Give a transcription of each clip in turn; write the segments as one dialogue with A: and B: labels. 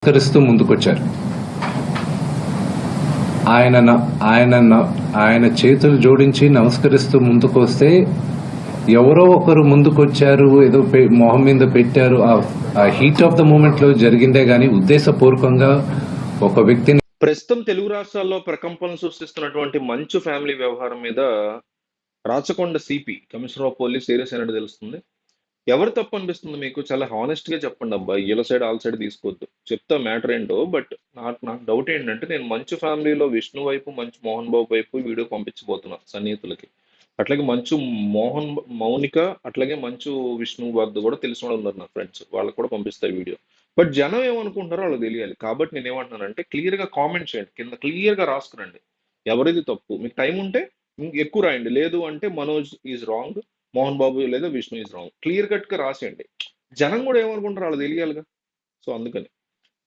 A: నమస్కరిస్తూ ముందుకొచ్చారు. ఆయన చేతులు జోడించి నమస్కరిస్తూ ముందుకు వస్తే ఎవరో ఒకరు ముందుకొచ్చారు, ఏదో మొహం మీద పెట్టారు. ఆ హీట్ ఆఫ్ ద మూమెంట్ లో జరిగిందే గాని ఉద్దేశపూర్వకంగా ఒక వ్యక్తిని.
B: ప్రస్తుతం తెలుగు రాష్ట్రాల్లో ప్రకంపనలు సృష్టిస్తున్నటువంటి మంచు ఫ్యామిలీ వ్యవహారం మీద Rachakonda CP commissioner of police serious అయినట్టు తెలుస్తుంది. ఎవరు తప్పు అనిపిస్తుంది మీకు? చాలా హానెస్ట్ గా చెప్పండి అబ్బా, వీళ్ళ సైడ్ ఆల్ సైడ్ తీసుకోవద్దు. చెప్తా మ్యాటర్ ఏంటో. బట్ నాకు డౌట్ ఏంటంటే, నేను మంచు ఫ్యామిలీలో విష్ణు వైపు, మంచు మోహన్ బాబు వైపు వీడియో పంపించబోతున్నా సన్నిహితులకి. అట్లాగే మంచు మౌనిక, అట్లాగే మంచు విష్ణు వద్ద కూడా తెలిసిన వాళ్ళు ఉన్నారు నా ఫ్రెండ్స్, వాళ్ళకి కూడా పంపిస్తాయి వీడియో. బట్ జనం ఏమనుకుంటారో వాళ్ళకి తెలియాలి. కాబట్టి నేను ఏమంటున్నానంటే, క్లియర్ గా కామెంట్ చేయండి, కింద క్లియర్ గా రాసుకురండి ఎవరిది తప్పు. మీకు టైం ఉంటే ఎక్కువ రాయండి, లేదు అంటే మనోజ్ ఈజ్ రాంగ్, మోహన్ బాబు లేదా Vishnu is wrong, clear cut గా రాసేయండి. జనం కూడా ఏమనుకుంటారో వాళ్ళకి తెలియాలిగా. సో అందుకని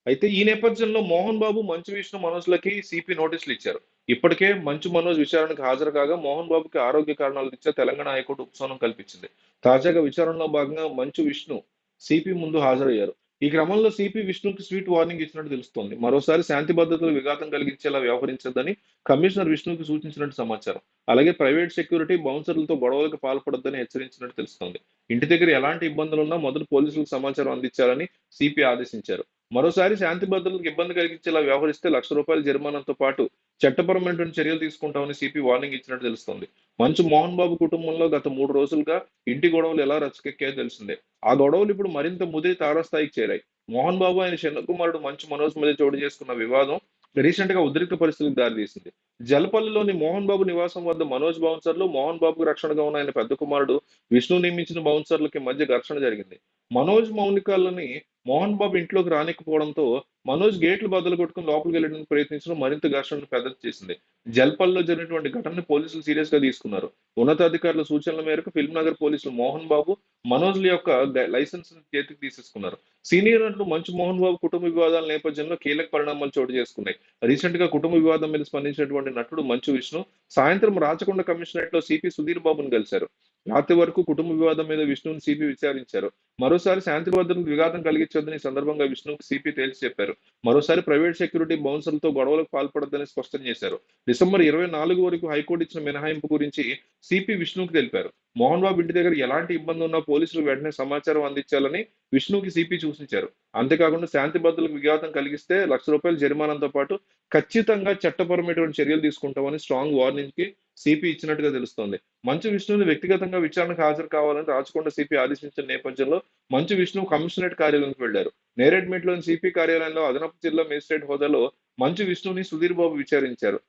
B: అయితే ఈ నేపథ్యంలో మోహన్ బాబు, మంచు విష్ణు, మనోజ్లకి సిపి నోటీసులు ఇచ్చారు. ఇప్పటికే మంచు మనోజ్ విచారణకు హాజరు కాగా మోహన్ బాబుకి ఆరోగ్య కారణాల రీత్యా తెలంగాణ హైకోర్టు ఉపశమనం కల్పించింది. తాజాగా విచారణలో భాగంగా మంచు విష్ణు సిపి ముందు హాజరయ్యారు. ఈ క్రమంలో సిపి విష్ణుకి స్వీట్ వార్నింగ్ ఇచ్చినట్టు తెలుస్తోంది. మరోసారి శాంతి భద్రతలు విఘాతం కలిగించేలా వ్యవహరించద్దని కమిషనర్ విష్ణుకి సూచించినట్టు సమాచారం. అలాగే ప్రైవేట్ సెక్యూరిటీ, బౌన్సర్లతో గొడవలకు పాల్పడొద్దని హెచ్చరించినట్టు తెలుస్తోంది. ఇంటి దగ్గర ఎలాంటి ఇబ్బందులున్నా మొదలు పోలీసులకు సమాచారం అందించాలని సిపి ఆదేశించారు. మరోసారి శాంతి భద్రతలకు ఇబ్బంది కలిగించేలా వ్యవహరిస్తే ₹1,00,000 జరిమానాతో పాటు చట్టపరమైనటువంటి చర్యలు తీసుకుంటామని సిపి వార్నింగ్ ఇచ్చినట్టు తెలుస్తోంది. మంచు మోహన్ బాబు కుటుంబంలో గత 3 రోజులుగా ఇంటి గొడవలు ఎలా రచ్చకెక్కాయో తెలిసిందే. ఆ గొడవలు ఇప్పుడు మరింత ముదిరి తారాస్థాయికి చేరాయి. మోహన్ బాబు, ఆయన చిన్న కుమారుడు మంచు మనోజ్ మధ్య చోటు చేసుకున్న వివాదం రీసెంట్ గా ఉద్రిక్త పరిస్థితులకు దారితీసింది. జలపల్లిలోని మోహన్ బాబు నివాసం వద్ద మనోజ్ బౌన్సర్లు, మోహన్ బాబుకు రక్షణగా ఉన్న ఆయన పెద్ద కుమారుడు విష్ణు నియమించిన బౌన్సర్లకి మధ్య ఘర్షణ జరిగింది. మనోజ్ మౌనికాలని మోహన్ బాబు ఇంట్లోకి రానికపోవడంతో మనోజ్ గేట్లు బద్దలు కొట్టుకుని లోపలికి వెళ్ళడానికి ప్రయత్నించడం మరింత ఘర్షణను పెద్దది చేసింది. జల్పల్లో జరిగినటువంటి ఘటనని పోలీసులు సీరియస్ గా తీసుకున్నారు. ఉన్నతాధికారుల సూచనల మేరకు ఫిల్మ్ నగర్ పోలీసులు మోహన్ బాబు, మనోజ్ల యొక్క లైసెన్స్ చేతికి తీసేసుకున్నారు. సీనియర్ నటుడు మంచు మోహన్ బాబు కుటుంబ వివాదాల నేపథ్యంలో కీలక పరిణామాలు చోటు చేసుకున్నాయి. రీసెంట్ గా కుటుంబ వివాదం మీద స్పందించినటువంటి నటుడు మంచు విష్ణు సాయంత్రం రాచకొండ కమిషనరేట్ లో సిపి సుధీర్ బాబును కలిశారు. రాత్రి వరకు కుటుంబ వివాదం మీద విష్ణుని సిపి విచారించారు. మరోసారి శాంతి భద్రతలకు విఘాతం కలిగించొద్దని సందర్భంగా విష్ణుకు సిపి తేల్చి చెప్పారు. మరోసారి ప్రైవేట్ సెక్యూరిటీ, బౌన్సర్లతో గొడవలకు పాల్పడొద్దని స్పష్టం చేశారు. డిసెంబర్ 24 వరకు హైకోర్టు ఇచ్చిన మినహాయింపు గురించి సిపి విష్ణుకు తెలిపారు. మోహన్ బాబు ఇంటి దగ్గర ఎలాంటి ఇబ్బంది ఉన్నా పోలీసులు వెంటనే సమాచారం అందించాలని విష్ణుకి సిపి సూచించారు. అంతేకాకుండా శాంతి భద్రతలకు విఘాతం కలిగిస్తే ₹1,00,000 జరిమానాతో పాటు ఖచ్చితంగా చట్టపరమైనటువంటి చర్యలు తీసుకుంటామని స్ట్రాంగ్ వార్నింగ్ కి సిపి ఇచ్చినట్టుగా తెలుస్తోంది. మంచు విష్ణుని వ్యక్తిగతంగా విచారణకు హాజరు కావాలని రాచకొండ సిపి ఆదేశించిన నేపథ్యంలో మంచు విష్ణు కమిషనరేట్ కార్యాలయానికి వెళ్లారు. నేరేడ్మెట్లోని సిపి కార్యాలయంలో అదనపు జిల్లా మేజిస్ట్రేట్ హోదాలో మంచు విష్ణుని సుధీర్ బాబు విచారించారు.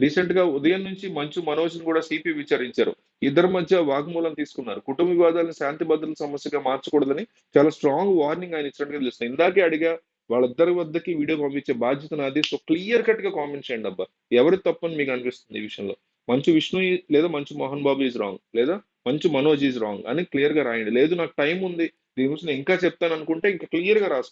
B: రీసెంట్ గా ఉదయం నుంచి మంచు మనోజ్ ను కూడా సిపి విచారించారు. ఇద్దరి మధ్య వాగ్మూలం తీసుకున్నారు. కుటుంబ వివాదాలను శాంతి భద్రతల సమస్యగా మార్చకూడదని చాలా స్ట్రాంగ్ వార్నింగ్ ఆయన ఇచ్చినట్టుగా తెలుస్తుంది. ఇందాకే అడిగా, వాళ్ళిద్దరి వద్దకి వీడియో పంపించే బాధ్యత నాది. సో క్లియర్ కట్ గా కామెంట్ చేయండి అబ్బా, ఎవరి తప్పని మీకు అనిపిస్తుంది ఈ విషయంలో. మంచు విష్ణు లేదా మంచు మోహన్ బాబు ఈజ్ రాంగ్, లేదా మంచు మనోజ్ ఈజ్ రాంగ్ అని క్లియర్ గా రాయండి. లేదు నాకు టైం ఉంది, దీని గురించి నేను ఇంకా చెప్తాను అనుకుంటే ఇంకా క్లియర్ గా రాసుకోండి.